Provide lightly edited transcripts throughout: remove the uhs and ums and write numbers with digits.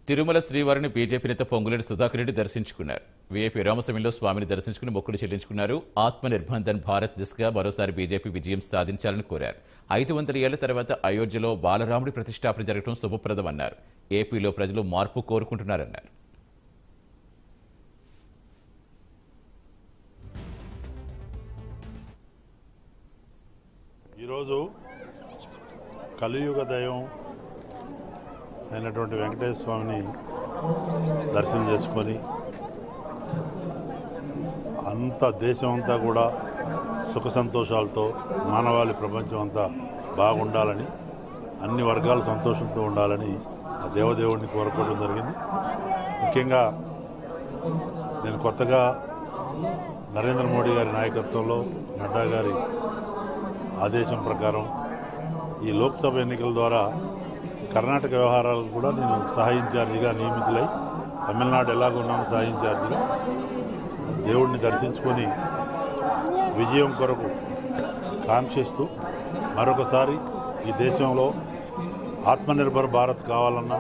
తిరుమల శ్రీవారిని బీజేపీ నేత పొంగులేటి సుధాకర్ రెడ్డి దర్శించుకున్నారు. వీఐపీ రామస్వామిలో స్వామిని దర్శించుకుని మొక్కులు చెల్లించుకున్నారు. ఆత్మ నిర్బంధన్ భారత్ దిశగా మరోసారి బీజేపీ విజయం సాధించాలని కోరారు. 500 ఏళ్ల తర్వాత అయోధ్యలో బాలరాముడి ప్రతిష్టాపన జరగడం శుభప్రదమన్నారు. ఏపీలో ప్రజలు మార్పు కోరుకుంటున్నారన్నారు. ఈరోజు కలియుగ దైవం అయినటువంటి వెంకటేశ్వర స్వామిని దర్శనం చేసుకొని దేశం అంతా కూడా సుఖ సంతోషాలతో మానవాళి ప్రపంచం అంతా బాగుండాలని, అన్ని వర్గాలు సంతోషంతో ఉండాలని ఆ దేవదేవుడిని కోరుకోవడం జరిగింది. ముఖ్యంగా నేను కొత్తగా నరేంద్ర మోడీ గారి నాయకత్వంలో, నడ్డా గారి ఆదేశం ప్రకారం ఈ లోక్సభ ఎన్నికల ద్వారా కర్ణాటక వ్యవహారాలకు కూడా నేను సహాయ ఇన్ఛార్జిగా నియమితులై, తమిళనాడు ఎలాగో ఉన్నాను సహాయ ఇన్ఛార్జిగా, దేవుడిని దర్శించుకొని విజయం కొరకు కాంక్షిస్తూ మరొకసారి ఈ దేశంలో ఆత్మనిర్భర్ భారత్ కావాలన్నా,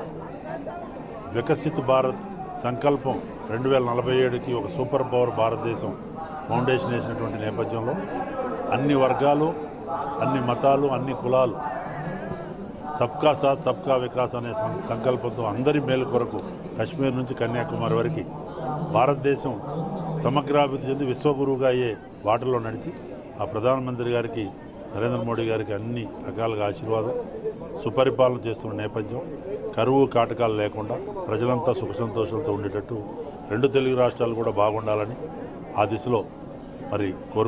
వికసిత్ భారత్ సంకల్పం 2047కి ఒక సూపర్ పవర్ భారతదేశం ఫౌండేషన్ వేసినటువంటి నేపథ్యంలో అన్ని వర్గాలు, అన్ని మతాలు, అన్ని కులాలు సబ్కా సాత్ సబ్కా వికాస్ అనే సంకల్పంతో అందరి మేలు కొరకు కశ్మీర్ నుంచి కన్యాకుమారి వరకు భారతదేశం సమగ్రాభివృద్ధి చెంది విశ్వగురువుగా అయ్యే బాటలో నడిచి ఆ ప్రధానమంత్రి గారికి, నరేంద్ర మోడీ గారికి అన్ని రకాలుగా ఆశీర్వాదం, సుపరిపాలన చేస్తున్న నేపథ్యం, కరువు కాటకాలు లేకుండా ప్రజలంతా సుఖ సంతోషాలతో ఉండేటట్టు 2 తెలుగు రాష్ట్రాలు కూడా బాగుండాలని ఆ దిశలో మరి కోరు